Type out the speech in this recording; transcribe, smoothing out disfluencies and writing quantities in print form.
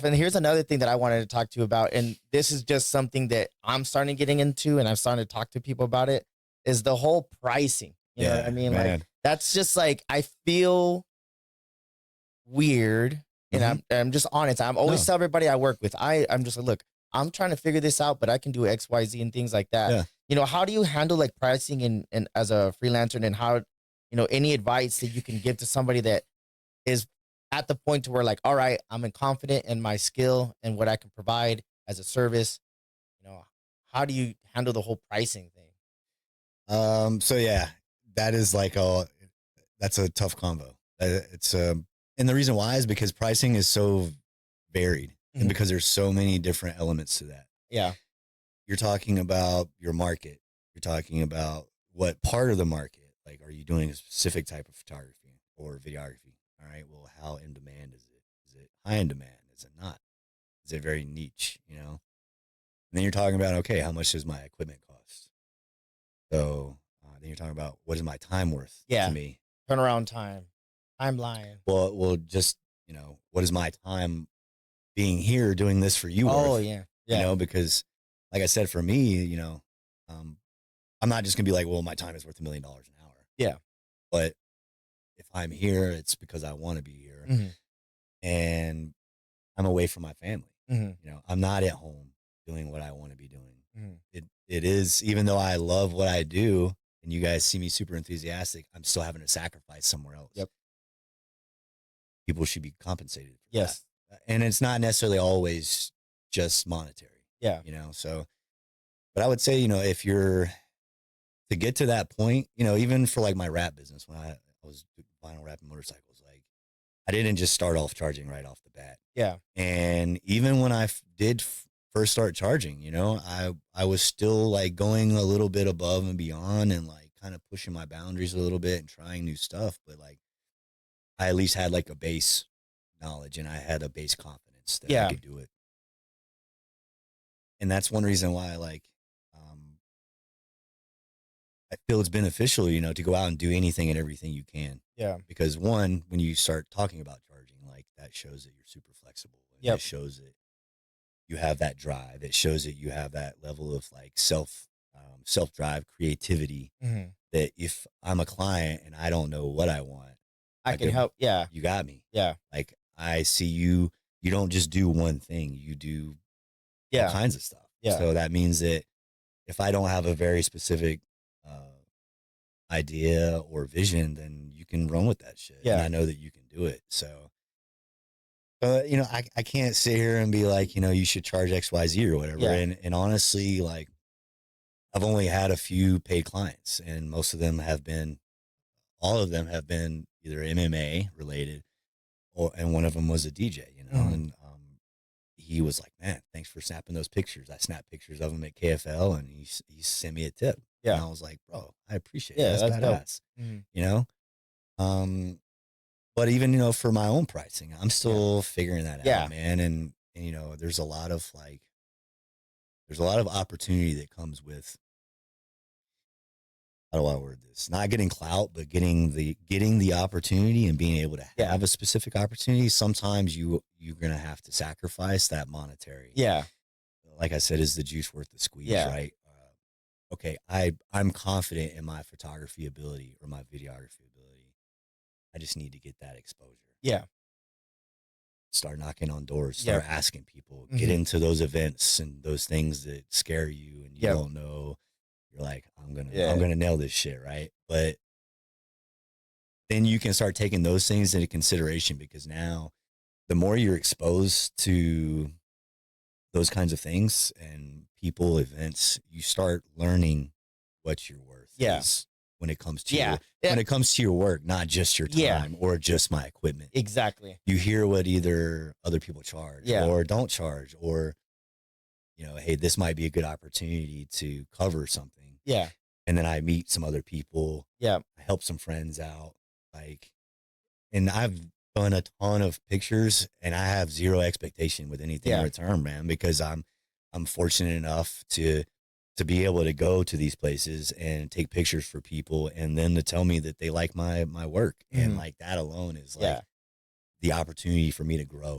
And here's another thing that I wanted to talk to you about, and this is just something that I'm starting getting into, and I'm starting to talk to people about it, is the whole pricing. You know what I Yeah, mean? Like man. that's just like I feel weird, and Mhm. I'm just honest. I'm always No. tell everybody I work with, I'm just like, look, I'm trying to figure this out, but I can do X, Y, Z, and things like that. Yeah. You know, how do you handle like pricing and as a freelancer, and how, any advice that you can give to somebody that is at the point to where like, all right, I'm confident in my skill and what I can provide as a service. You know, how do you handle the whole pricing thing? So yeah, that is like that's a tough combo. It's and the reason why is because pricing is so varied, and Mhm. because there's so many different elements to that. Yeah. You're talking about your market. You're talking about what part of the market. Like, are you doing a specific type of photography or videography? All right. Well, how in demand is it? Is it high in demand? Is it not? Is it very niche? And then you're talking about, okay, how much does my equipment cost? So then you're talking about, what is my time worth to Yeah. me? Turnaround time, timeline. Well, just, what is my time being here doing this for you Oh worth? yeah. Yeah. Because like I said, for me, um, I'm not just gonna be like, well, my time is worth $1 million an hour. Yeah. But if I'm here, it's because I want to be here, Hmm. and I'm away from my family. Hmm. I'm not at home doing what I want to be doing. Hmm. It is, even though I love what I do, and you guys see me super enthusiastic, I'm still having to sacrifice somewhere else. Yep. People should be compensated for that. Yes. And it's not necessarily always just monetary, Yeah. So, but I would say, if you're to get to that point, even for like my rap business, when I was vinyl rapping motorcycles, like I didn't just start off charging right off the bat. Yeah. And even when I did first start charging, I was still like going a little bit above and beyond, and like kind of pushing my boundaries a little bit and trying new stuff. But like I at least had like a base knowledge, and I had a base confidence that I Yeah. could do it. And that's one reason why I feel it's beneficial, to go out and do anything and everything you can. Yeah. Because one, when you start talking about charging, like that shows that you're super flexible, and Yep. it shows that you have that drive. It shows that you have that level of like self drive, creativity. Hmm. That if I'm a client and I don't know what I want, I can help. Yeah. you got me. Yeah. Like I see you. You don't just do one thing. You do all Yeah. kinds of stuff. Yeah. So that means that if I don't have a very specific idea or vision, then you can run with that shit. And Yeah. I know that you can do it. So, I can't sit here and be like, you should charge XYZ or whatever. Yeah. And honestly, like I've only had a few paid clients, and all of them have been either MMA related, and one of them was a DJ, Hmm. and he was like, man, thanks for snapping those pictures. I snapped pictures of him at KFL, and he sent me a tip. And Yeah. I was like, bro, I appreciate it. Yeah. That's That's dope. badass, Hmm. you know? Um, but even, for my own pricing, I'm Yeah. still figuring that Yeah. out, man. And there's a lot of opportunity that comes with, how do I word this? Not getting clout, but getting the opportunity and being able to Yeah. have a specific opportunity. Sometimes you're going to have to sacrifice that monetary. Yeah. Like I said, is the juice worth the squeeze, Yeah. right? Okay, I'm confident in my photography ability or my videography ability. I just need to get that exposure. Yeah. Start knocking on doors, Yeah. start asking people, get Hmm. into those events and those things that scare you and you Yep. don't know. You're like, I'm Yeah. gonna nail this shit, right? But then you can start taking those things into consideration, because now the more you're exposed to those kinds of things and people, events, you start learning what your worth Yeah. is when it comes to Yeah. when it comes to your work, not just your Yeah. time or just my equipment. Exactly. You hear what either other people charge Yeah. or don't charge, or hey, this might be a good opportunity to cover something. Yeah. And then I meet some other people. Yeah. I help some friends out, like, and I've done a ton of pictures, and I have zero expectation with anything in Yeah. return, man, because I'm fortunate enough to be able to go to these places and take pictures for people, and then to tell me that they like my work. And Mhm. like that alone is like Yeah. the opportunity for me to grow.